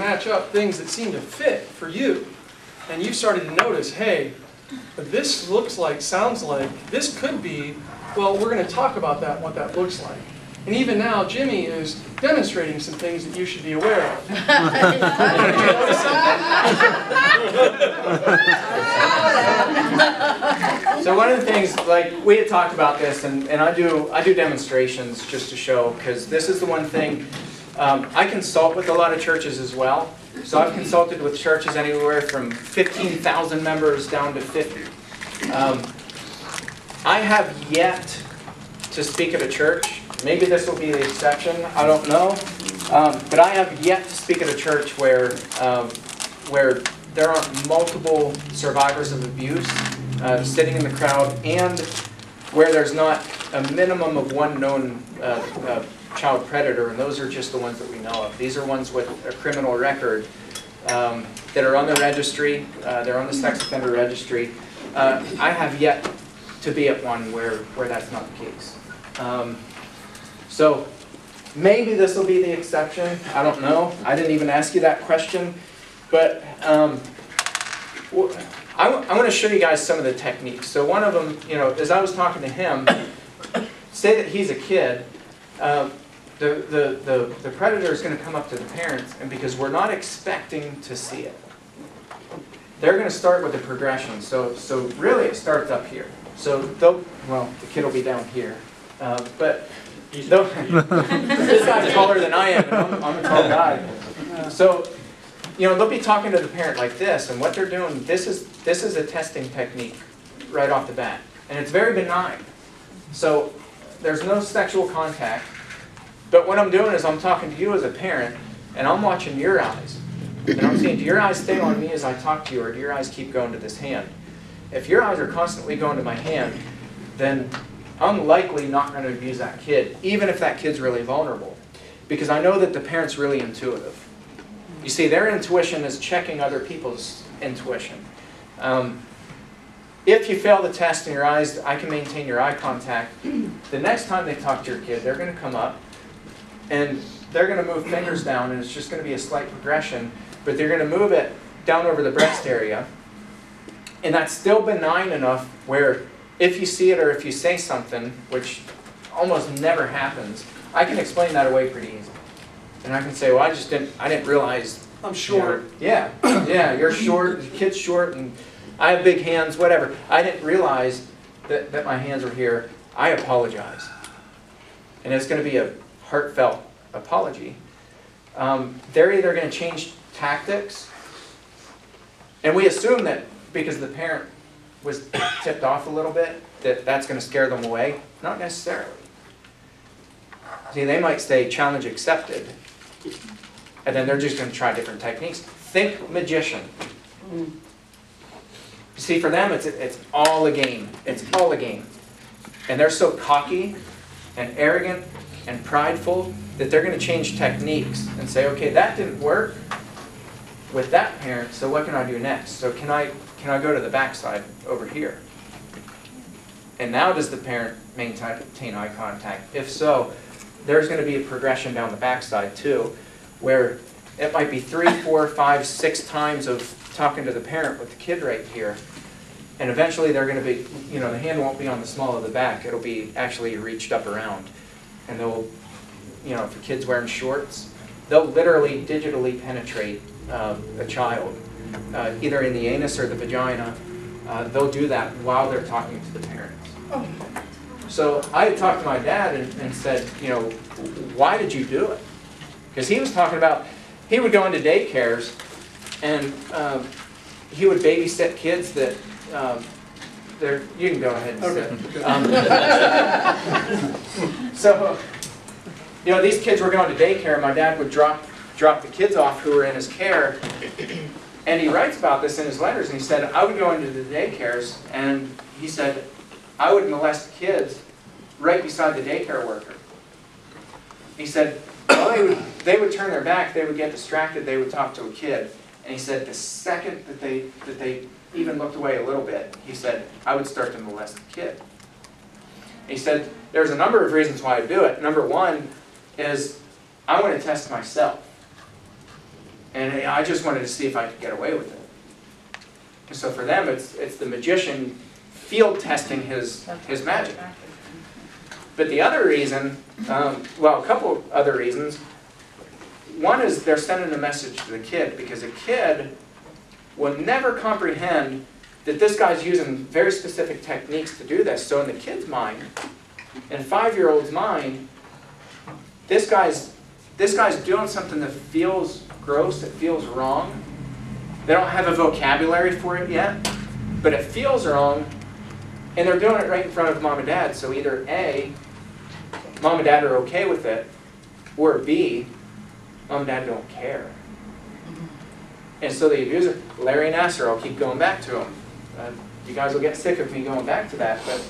match up things that seem to fit for you. And you've started to notice, hey, this looks like, sounds like, this could be, well, we're going to talk about that, what that looks like. And even now, Jimmy is demonstrating some things that you should be aware of. So one of the things, like we had talked about this, and I do demonstrations just to show, because this is the one thing, I consult with a lot of churches as well. So I've consulted with churches anywhere from 15,000 members down to 50. I have yet to speak at a church. Maybe this will be the exception, I don't know. But I have yet to speak at a church where there aren't multiple survivors of abuse sitting in the crowd, and where there's not a minimum of one known child predator, and those are just the ones that we know of. These are ones with a criminal record that are on the registry, they're on the sex offender registry. I have yet to be at one where that's not the case. So maybe this will be the exception. I don't know. I didn't even ask you that question. But I want to show you guys some of the techniques. So one of them, as I was talking to him, say that he's a kid, the predator is going to come up to the parents, and because we're not expecting to see it, they're going to start with the progression. So really it starts up here. So the kid will be down here. But this guy's taller than I am, and I'm a tall guy. So, they'll be talking to the parent like this, and what they're doing, this is a testing technique right off the bat. And it's very benign. So there's no sexual contact. But what I'm doing is I'm talking to you as a parent, and I'm watching your eyes. And I'm saying, do your eyes stay on me as I talk to you, or do your eyes keep going to this hand? If your eyes are constantly going to my hand, then I'm likely not going to abuse that kid, even if that kid's really vulnerable. Because I know that the parent's really intuitive. You see, their intuition is checking other people's intuition. If you fail the test in your eyes, I can maintain your eye contact. The next time they talk to your kid, they're going to come up, and they're going to move fingers down, and it's just going to be a slight progression, but they're going to move it down over the breast area. And that's still benign enough where if you see it or if you say something, which almost never happens, I can explain that away pretty easy. And I can say, well, I didn't realize. I'm short. Yeah, you're short, the kid's short, and I have big hands, whatever. I didn't realize that my hands were here. I apologize. And it's going to be a heartfelt apology. They're either going to change tactics, and we assume that because the parent was tipped off a little bit, that's going to scare them away. Not necessarily. See, they might say challenge accepted, and then they're just going to try different techniques. Think magician. You see, for them, it's all a game. It's all a game. And they're so cocky and arrogant and prideful that they're going to change techniques and say, okay, that didn't work with that parent, so what can I do next? So can I go to the backside over here? And now does the parent maintain eye contact? If so, there's going to be a progression down the backside too, where it might be 3, 4, 5, 6 times of talking to the parent with the kid right here. And eventually they're going to be, the hand won't be on the small of the back. It'll be actually reached up around. And they'll, if the kid's wearing shorts, they'll literally digitally penetrate a child, either in the anus or the vagina. They'll do that while they're talking to the parents. So I had talked to my dad and said, why did you do it? Because he was talking about, he would go into daycares and he would babysit kids that, you can go ahead and sit. So, these kids were going to daycare, and my dad would drop the kids off who were in his care. And he writes about this in his letters, and he said, I would go into the daycares, and he said, I would molest kids right beside the daycare worker. He said, well, they would turn their back, they would get distracted, they would talk to a kid. And he said, the second that they even looked away a little bit, he said, I would start to molest the kid. He said, there's a number of reasons why I do it. Number one is, I want to test myself. And I just wanted to see if I could get away with it. And so for them, it's the magician field testing his magic. But the other reason, well, a couple of other reasons. One is they're sending a message to the kid, because a kid will never comprehend that this guy's using very specific techniques to do this. So in the kid's mind, in a 5-year-old's mind, this guy's doing something that feels gross, that feels wrong. They don't have a vocabulary for it yet, but it feels wrong, and they're doing it right in front of mom and dad. So either A, mom and dad are okay with it, or B, mom and dad don't care. And so the abuser, Larry Nassar, I'll keep going back to him. You guys will get sick of me going back to that, but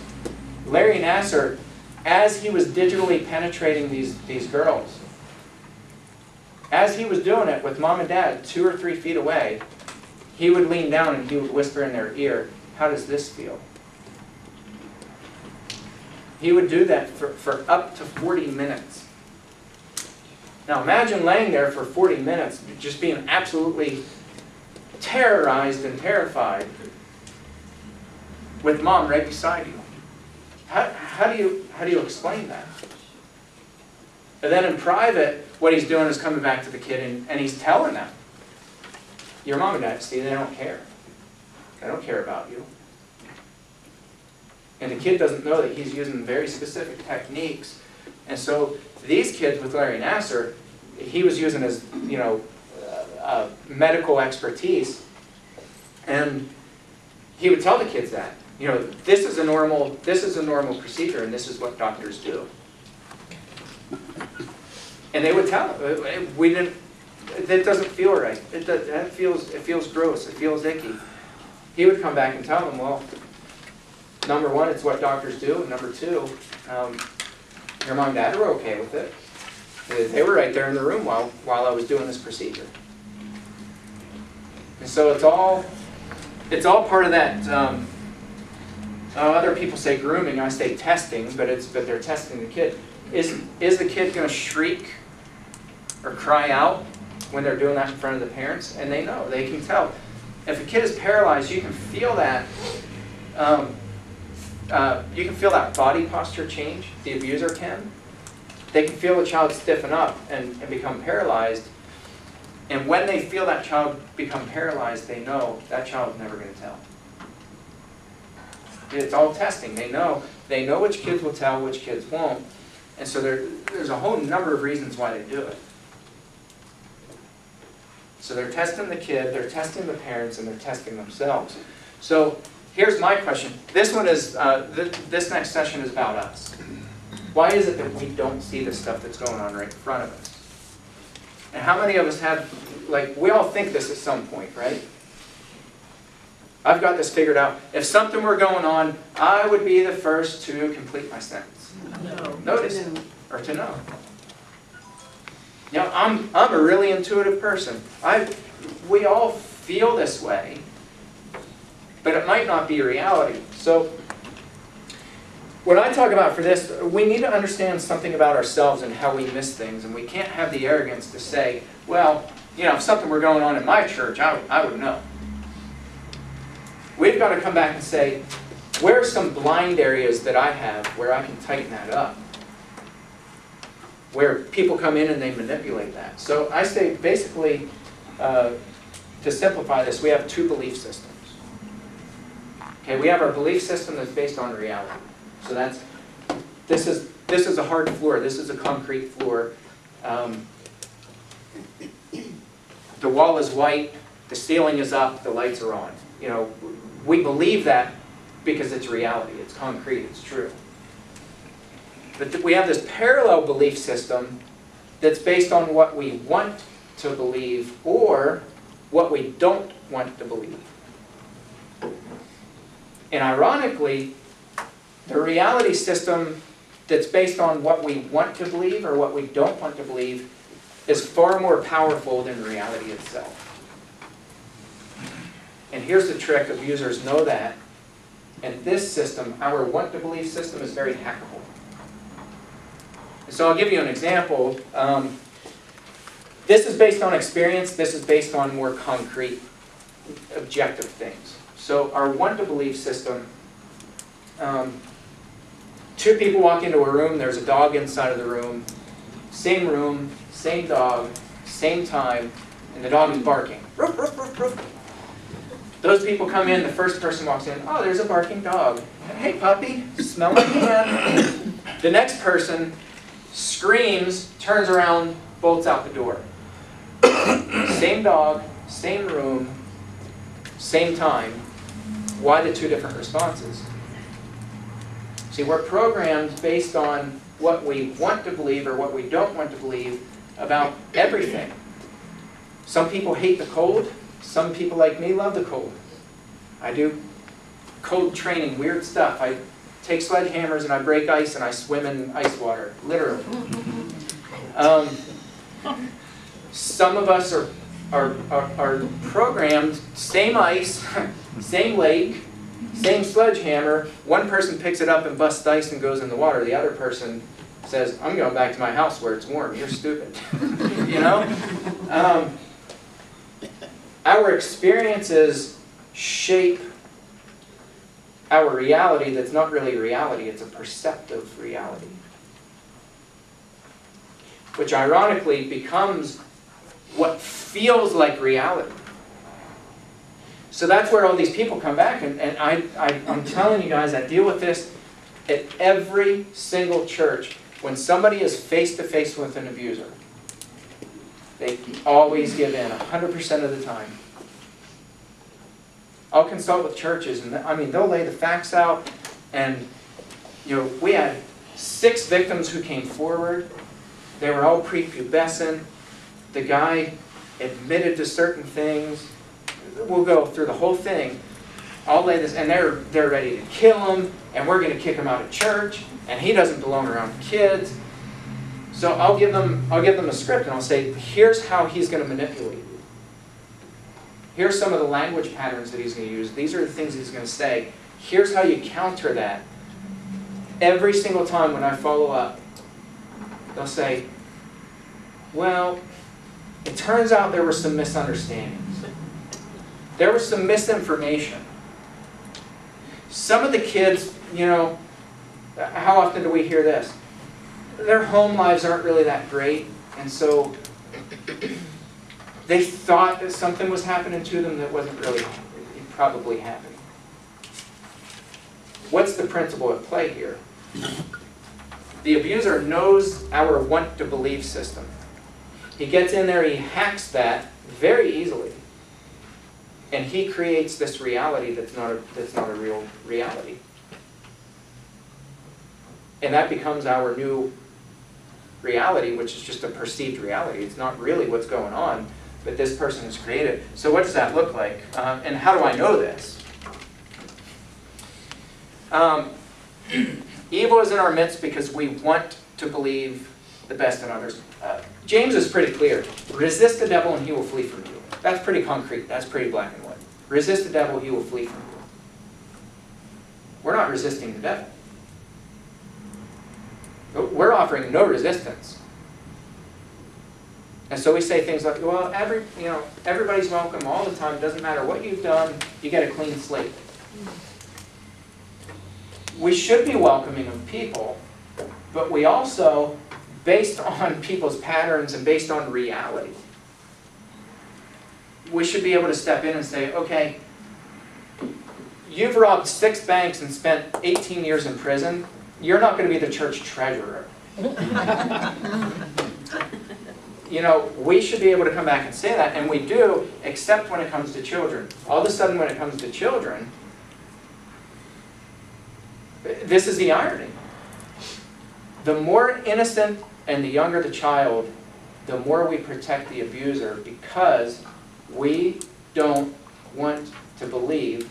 Larry Nassar, as he was digitally penetrating these girls, as he was doing it with mom and dad 2 or 3 feet away, he would lean down and he would whisper in their ear, "How does this feel?" He would do that for up to 40 minutes. Now imagine laying there for 40 minutes, just being absolutely terrorized and terrified, with mom right beside you. How do you explain that? And then in private, what he's doing is coming back to the kid and he's telling them, "Your mom and dad, see, they don't care. They don't care about you." And the kid doesn't know that he's using very specific techniques. And so these kids with Larry Nassar, he was using his, medical expertise, and he would tell the kids that, this is a normal procedure, and this is what doctors do. And they would tell him, that doesn't feel right. It feels gross. It feels icky. He would come back and tell them, well, number one, it's what doctors do, and number two, your mom and dad were okay with it. They were right there in the room while I was doing this procedure. And so it's all part of that. Other people say grooming, I say testing, but they're testing the kid. Is the kid going to shriek or cry out when they're doing that in front of the parents? And they know, they can tell. If a kid is paralyzed, you can feel that. You can feel that body posture change. The abuser can. They can feel the child stiffen up and become paralyzed. And when they feel that child become paralyzed, they know that child's never going to tell. It's all testing. They know which kids will tell, which kids won't. And so there's a whole number of reasons why they do it. So they're testing the kid, they're testing the parents, and they're testing themselves. So here's my question. This one is, this next session is about us. Why is it that we don't see the stuff that's going on right in front of us? And how many of us have, we all think this at some point, right? I've got this figured out. If something were going on, I would be the first to complete my sentence. No. Notice it, or to know. I'm a really intuitive person. We all feel this way, but it might not be reality. So what I talk about for this, we need to understand something about ourselves and how we miss things, and we can't have the arrogance to say, well, if something were going on in my church, I would know. We've got to come back and say, where are some blind areas that I have where I can tighten that up? Where people come in and they manipulate that. So I say, basically, to simplify this, we have 2 belief systems. Okay, we have our belief system that's based on reality. So this is a hard floor. This is a concrete floor. The wall is white. The ceiling is up. The lights are on. We believe that because it's reality. It's concrete. It's true. But we have this parallel belief system that's based on what we want to believe or what we don't want to believe. And ironically, the reality system that's based on what we want to believe or what we don't want to believe is far more powerful than reality itself. And here's the trick, abusers know that. And this system, our want to believe system, is very hackable. So I'll give you an example. This is based on experience. This is based on more concrete, objective things. So our want to believe system, two people walk into a room, there's a dog inside of the room, same dog, same time, and the dog is barking. Ruff, ruff, ruff, ruff. Those people come in, the first person walks in, oh, there's a barking dog. Hey puppy, smell my hand. The next person screams, turns around, bolts out the door. Same dog, same room, same time. Why the two different responses? See, we're programmed based on what we want to believe or what we don't want to believe about everything. Some people hate the cold. Some people like me love the cold. I do cold training, weird stuff. I take sledgehammers and I break ice and I swim in ice water, literally. Some of us are programmed, same ice, same lake, same sledgehammer. One person picks it up and busts ice and goes in the water. The other person says, I'm going back to my house where it's warm. You're stupid. You know? Our experiences shape our reality that's not really reality. It's a perceptive reality, which ironically becomes what feels like reality. So that's where all these people come back, and I'm telling you guys, I deal with this at every single church. When somebody is face-to-face with an abuser, they always give in 100% of the time. I'll consult with churches, and I mean, they'll lay the facts out, and you know, we had 6 victims who came forward. They were all prepubescent. The guy admitted to certain things. We'll go through the whole thing. I'll lay this, and they're ready to kill him, and we're going to kick him out of church, and he doesn't belong around kids. So I'll give them a script, and I'll say, here's how he's going to manipulate you. Here's some of the language patterns that he's going to use. These are the things he's going to say. Here's how you counter that. Every single time when I follow up, they'll say, well, it turns out there were some misunderstandings. There was some misinformation. Some of the kids, you know, how often do we hear this? Their home lives aren't really that great, and so they thought that something was happening to them that wasn't really probably happening. What's the principle at play here? The abuser knows our want to believe system. He gets in there, he hacks that very easily, and he creates this reality that's not a real reality. And that becomes our new reality, which is just a perceived reality. It's not really what's going on, but this person has created. So what does that look like? And how do I know this? Evil is in our midst because we want to believe the best in others. James is pretty clear. Resist the devil and he will flee from you. That's pretty concrete. That's pretty black and white. Resist the devil, he will flee from you. We're not resisting the devil. We're offering no resistance. And so we say things like, well, everybody's welcome all the time. It doesn't matter what you've done. You get a clean slate. We should be welcoming of people, but we also, based on people's patterns and based on reality, we should be able to step in and say, okay, you've robbed 6 banks and spent 18 years in prison. You're not going to be the church treasurer. You know, we should be able to come back and say that, and we do, except when it comes to children. All of a sudden, when it comes to children, this is the irony. The more innocent and the younger the child, the more we protect the abuser, because we don't want to believe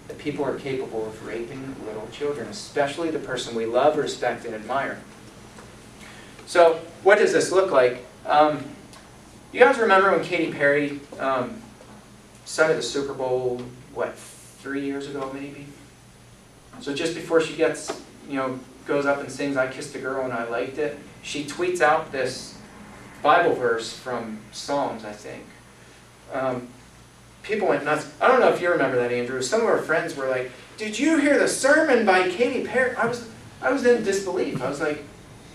that people are capable of raping little children, especially the person we love, respect, and admire. So what does this look like? You guys remember when Katy Perry sung at the Super Bowl, what, 3 years ago maybe? So just before she gets, goes up and sings I Kissed a Girl and I Liked It, she tweets out this Bible verse from Psalms, I think. People went nuts. I don't know if you remember that, Andrew. Some of our friends were like, "Did you hear the sermon by Katy Perry?" I was in disbelief. I was like,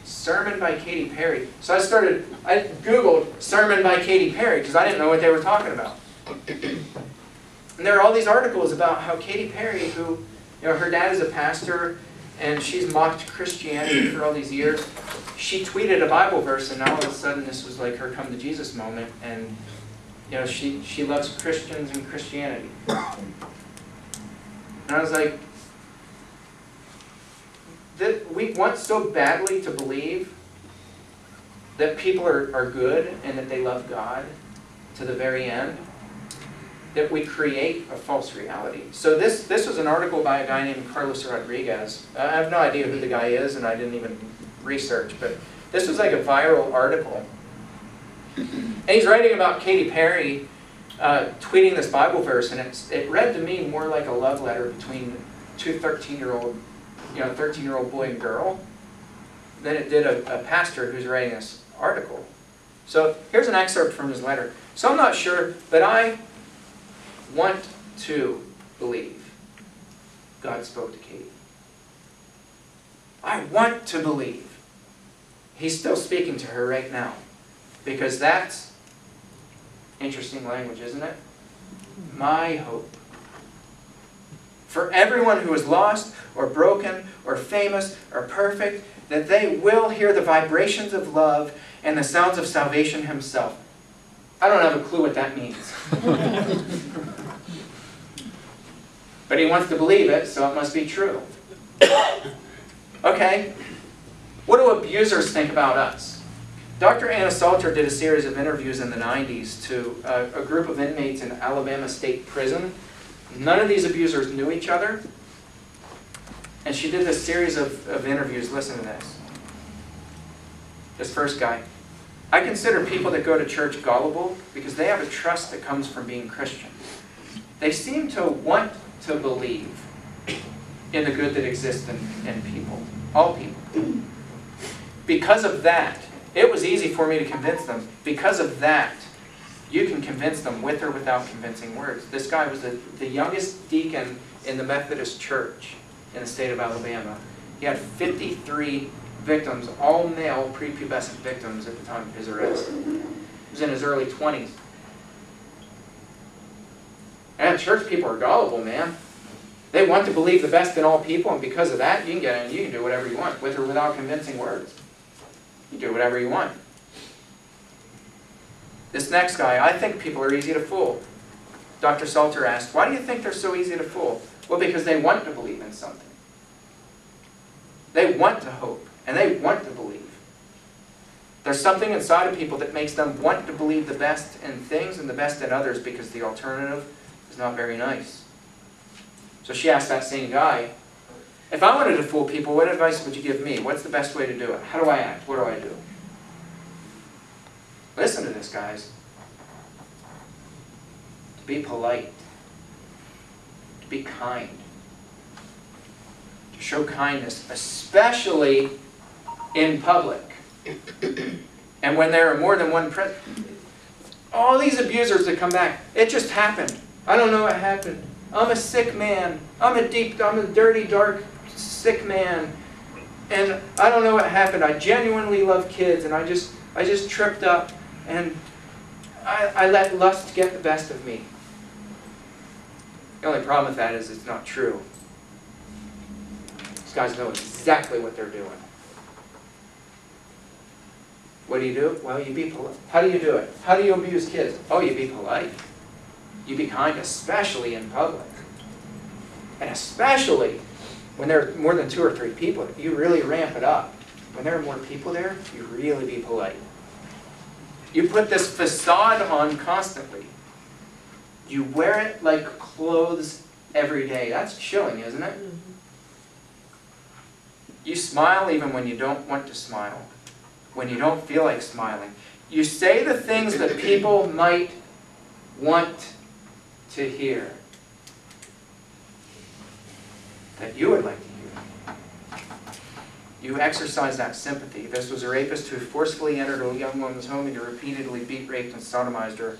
"Sermon by Katy Perry?" So I Googled sermon by Katy Perry because I didn't know what they were talking about. And there are all these articles about how Katy Perry, who, her dad is a pastor, and she's mocked Christianity for all these years. She tweeted a Bible verse, and now all of a sudden this was like her come to Jesus moment, and she loves Christians and Christianity. And I was like, we want so badly to believe that people are good and that they love God to the very end, that we create a false reality. So this was an article by a guy named Carlos Rodriguez. I have no idea who the guy is, and I didn't even research, but this was like a viral article. And he's writing about Katy Perry tweeting this Bible verse, and it read to me more like a love letter between two 13-year-old boy and girl than it did a pastor who's writing this article. So here's an excerpt from his letter. So I'm not sure, but I want to believe God spoke to Katy. I want to believe He's still speaking to her right now. Because that's interesting language, isn't it? My hope. For everyone who is lost or broken or famous or perfect, that they will hear the vibrations of love and the sounds of salvation Himself. I don't have a clue what that means. But he wants to believe it, so it must be true. Okay. What do abusers think about us? Dr. Anna Salter did a series of interviews in the 90s to a group of inmates in Alabama State Prison. None of these abusers knew each other. And she did this series of interviews. Listen to this. This first guy. I consider people that go to church gullible because they have a trust that comes from being Christian. They seem to want to believe in the good that exists in people. All people. Because of that, it was easy for me to convince them. Because of that, you can convince them with or without convincing words. This guy was the youngest deacon in the Methodist Church in the state of Alabama. He had 53 victims, all male prepubescent victims at the time of his arrest. He was in his early 20s. And church people are gullible, man. They want to believe the best in all people, and because of that, you can get in, you can do whatever you want, with or without convincing words. You do whatever you want. This next guy, I think people are easy to fool. Dr. Salter asked, why do you think they're so easy to fool? Well, because they want to believe in something. They want to hope, and they want to believe. There's something inside of people that makes them want to believe the best in things and the best in others because the alternative is not very nice. So she asked that same guy, if I wanted to fool people, what advice would you give me? What's the best way to do it? How do I act? What do I do? Listen to this, guys. To be polite. To be kind. To show kindness, especially in public. And when there are more than one present. All these abusers that come back, it just happened. I don't know what happened. I'm a sick man. I'm a dirty, dark, sick man. And I don't know what happened. I genuinely love kids, and I just tripped up, and I let lust get the best of me. The only problem with that is it's not true. These guys know exactly what they're doing. What do? Well, you be polite. How do you do it? How do you abuse kids? Oh, you be polite. You be kind, especially in public. And especially when there are more than 2 or 3 people, you really ramp it up. When there are more people there, you really be polite. You put this facade on constantly. You wear it like clothes every day. That's chilling, isn't it? You smile even when you don't want to smile. When you don't feel like smiling. You say the things that people might want to hear. That you would like to hear. You exercise that sympathy. This was a rapist who forcefully entered a young woman's home and repeatedly beat, raped, and sodomized her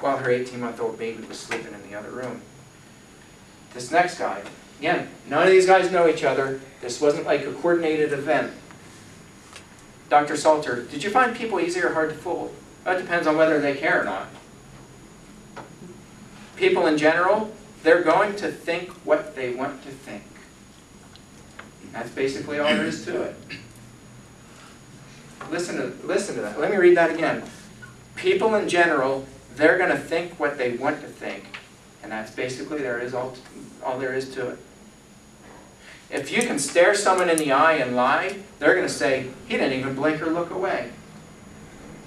while her 18-month-old baby was sleeping in the other room. This next guy, again, none of these guys know each other. This wasn't like a coordinated event. Dr. Salter, did you find people easy or hard to fool? That depends on whether they care or not. People in general, they're going to think what they want to think. That's basically all there is to it. Listen to that. Let me read that again. People in general, they're going to think what they want to think. And that's basically all there is to it. If you can stare someone in the eye and lie, they're going to say, he didn't even blink or look away.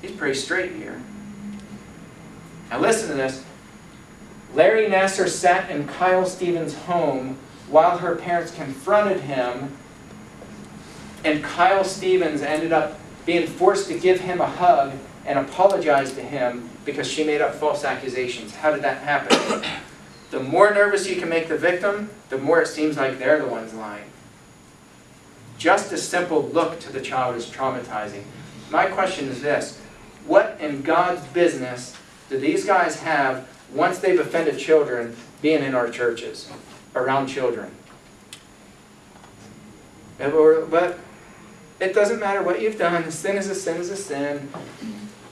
He's pretty straight here. Now listen to this. Larry Nassar sat in Kyle Stevens' home while her parents confronted him, and Kyle Stevens ended up being forced to give him a hug and apologize to him because she made up false accusations. How did that happen? The more nervous you can make the victim, the more it seems like they're the ones lying. Just a simple look to the child is traumatizing. My question is this: what in God's business do these guys have once they've offended children being in our churches, around children? But it doesn't matter what you've done. A sin is a sin is a sin.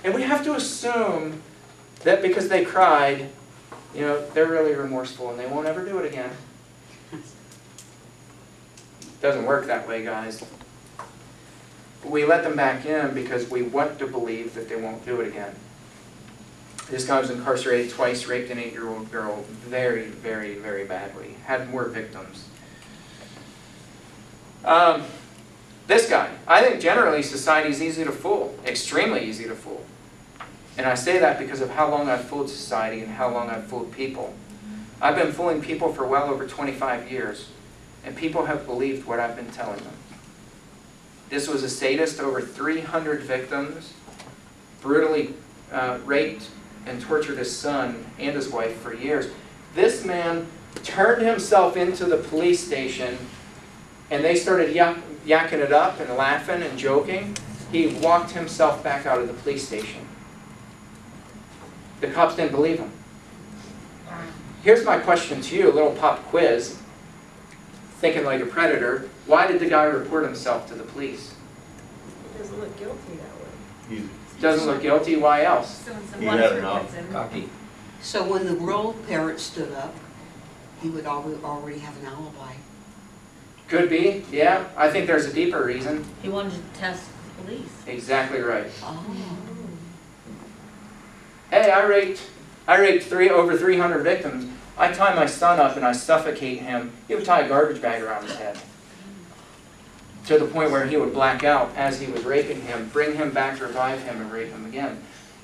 And we have to assume that because they cried, they're really remorseful and they won't ever do it again. It doesn't work that way, guys. We let them back in because we want to believe that they won't do it again. This guy was incarcerated twice, raped an 8-year-old girl very, very, very badly. Had more victims. This guy, I think generally society is easy to fool, extremely easy to fool. And I say that because of how long I've fooled society and how long I've fooled people. I've been fooling people for well over 25 years, and people have believed what I've been telling them. This was a sadist, over 300 victims, brutally raped and tortured his son and his wife for years. This man turned himself into the police station, and they started yakking it up and laughing and joking. He walked himself back out of the police station. The cops didn't believe him. Here's my question to you, a little pop quiz. Thinking like a predator, why did the guy report himself to the police? He doesn't look guilty that way. Doesn't look guilty, why else? He had enough. Cocky. So when the royal parrot stood up, he would already have an alibi. Could be, yeah. I think there's a deeper reason. He wanted to test the police. Exactly right. Oh. Hey, I raped over 300 victims. I tie my son up and I suffocate him. He would tie a garbage bag around his head. To the point where he would black out as he was raping him, bring him back, revive him, and rape him again.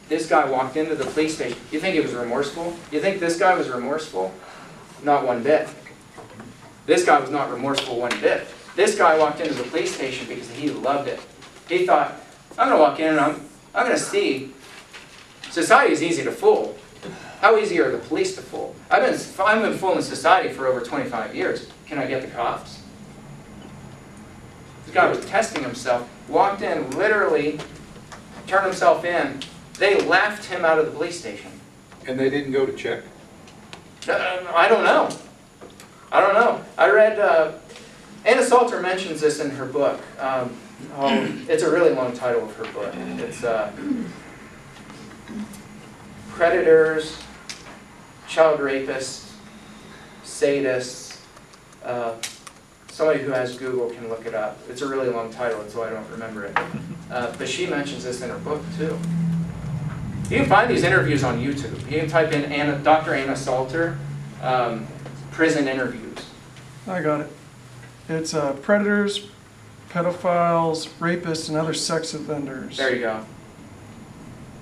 This guy walked into the police station. You think he was remorseful? You think this guy was remorseful? Not one bit. This guy was not remorseful one bit. This guy walked into the police station because he loved it. He thought, I'm going to walk in and I'm going to see. Society is easy to fool. How easy are the police to fool? I've been fooling society for over 25 years. Can I get the cops? This guy was testing himself, walked in, literally turned himself in. They laughed him out of the police station. And they didn't go to check? I don't know. I don't know. I read, Anna Salter mentions this in her book. It's a really long title of her book. It's Predators, Child Rapists, Sadists. Somebody who has Google can look it up. It's a really long title, so I don't remember it. But she mentions this in her book, too. You can find these interviews on YouTube. You can type in Dr. Anna Salter, prison interviews. I got it. It's predators, pedophiles, rapists, and other sex offenders. There you go.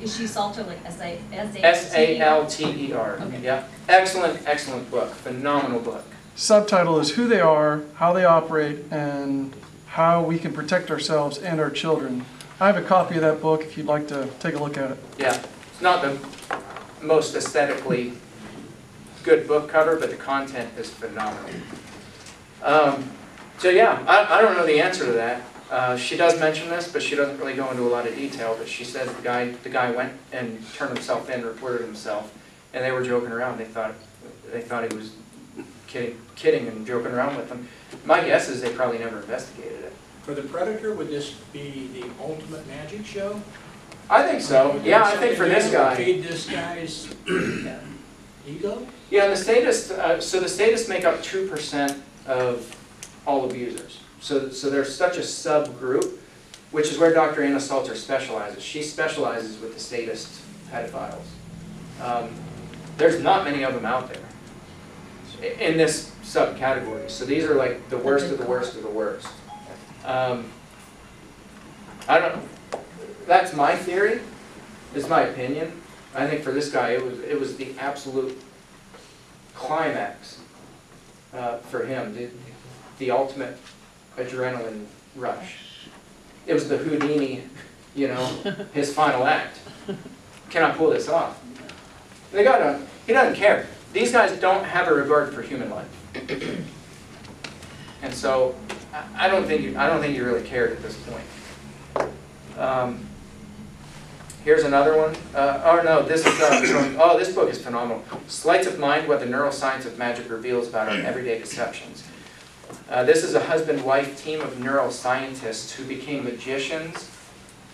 Is she Salter like S-A-L-T-E-R? S-A-L-T-E-R. Okay. Yeah. Excellent, excellent book. Phenomenal book. Subtitle is Who They Are, How They Operate, and How We Can Protect Ourselves and Our Children. I have a copy of that book if you'd like to take a look at it. Yeah. It's not the most aesthetically good book cover, but the content is phenomenal. So yeah, I don't know the answer to that. She does mention this, but she doesn't really go into a lot of detail, but she says the guy went and turned himself in, reported himself, and they were joking around. They thought he was kidding and joking around with them. My guess is they probably never investigated it. For the Predator, would this be the ultimate magic show? I think so. Yeah, I think for this guy. Feed this guy's ego? Yeah, and the statists, so the statists make up 2% of all abusers. So there's such a subgroup, which is where Dr. Anna Salter specializes. She specializes with the statist pedophiles. There's not many of them out there in this subcategory. So these are like the worst of the worst of the worst. That's my theory, is my opinion. I think for this guy, it was the absolute climax for him, the ultimate adrenaline rush. It was the Houdini, his final act. Can I pull this off? He doesn't care. These guys don't have a regard for human life. And so I don't think he really cared at this point. Here's another one. This book is phenomenal. Sleights of Mind: What the Neuroscience of Magic Reveals About Our Everyday Deceptions. This is a husband-wife team of neuroscientists who became magicians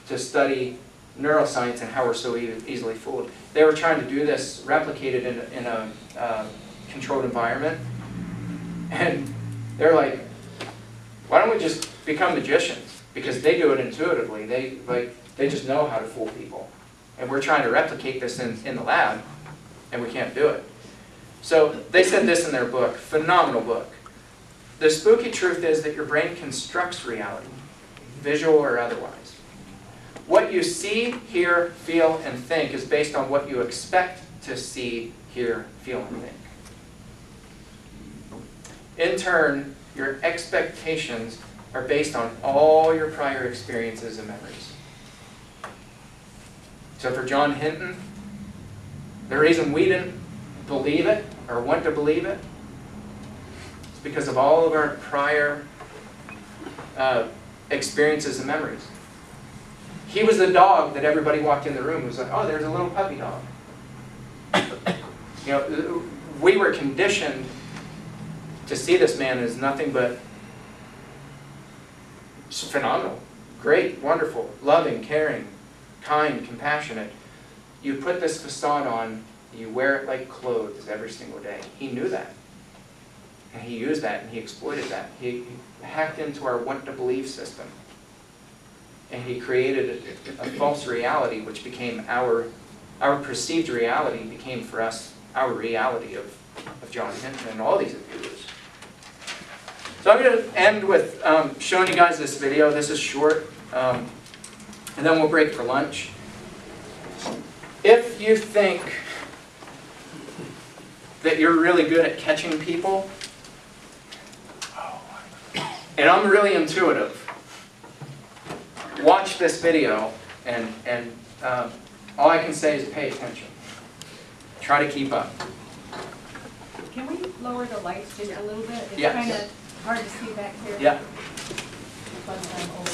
to study neuroscience and how we're so easily fooled. They were trying to do this, replicate it in a controlled environment, and they're like, why don't we just become magicians? Because they do it intuitively. They just know how to fool people. And we're trying to replicate this in the lab, and we can't do it. So they said this in their book, phenomenal book. The spooky truth is that your brain constructs reality, visual or otherwise. What you see, hear, feel, and think is based on what you expect to see, hear, feel, and think. In turn, your expectations are based on all your prior experiences and memories. So for John Hinton, the reason we didn't believe it or want to believe it is because of all of our prior experiences and memories. He was the dog that everybody walked in the room and was like, oh, there's a little puppy dog. We were conditioned to see this man as nothing but phenomenal, great, wonderful, loving, caring, kind, compassionate. You put this facade on, you wear it like clothes every single day. He knew that. And he used that and he exploited that. He hacked into our want to believe system. And he created a false reality which became our perceived reality became for us our reality of John Hinton and all these abusers. So I'm going to end with showing you guys this video. This is short. And then we'll break for lunch. If you think that you're really good at catching people, and I'm really intuitive, watch this video, and all I can say is pay attention. Try to keep up. Can we lower the lights just a little bit? It's Yes. kind of hard to see back here. Yeah. Plus I'm old.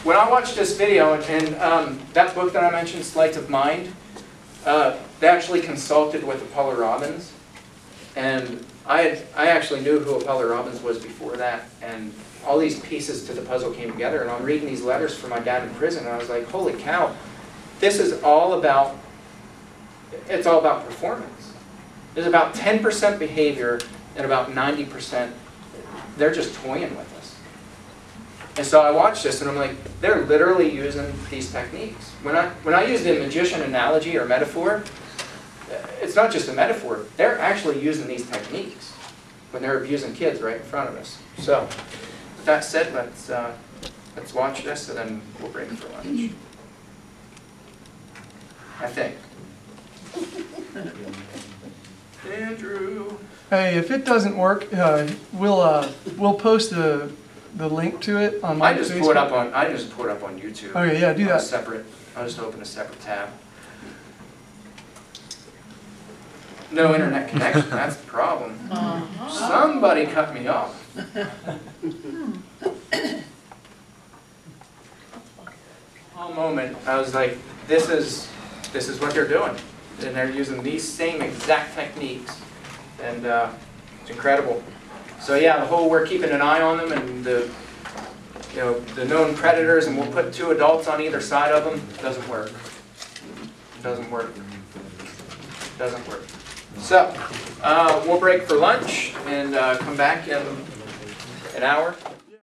When I watched this video, and that book that I mentioned, Sleights of Mind, they actually consulted with Apollo Robbins, and I actually knew who Apollo Robbins was before that, and all these pieces to the puzzle came together, and I'm reading these letters from my dad in prison, and I was like, holy cow, this is all about, it's all about performance. There's about 10% behavior and about 90%, they're just toying with us. And so I watched this and I'm like, they're literally using these techniques. When I use the magician analogy or metaphor, it's not just a metaphor. They're actually using these techniques when they're abusing kids right in front of us. So, with that said, let's watch this and then we'll break for lunch. I think. Andrew. Hey, if it doesn't work, we'll post the link to it on my I just pull it up on YouTube. Okay, yeah, do that. I'll just open a separate tab. No internet connection, that's the problem. Somebody cut me off. Whole moment, I was like, this is what they're doing. And they're using these same exact techniques. And it's incredible. So yeah, we're keeping an eye on them and the known predators, and we'll put 2 adults on either side of them. Doesn't work. Doesn't work. Doesn't work. So, we'll break for lunch and come back in an hour.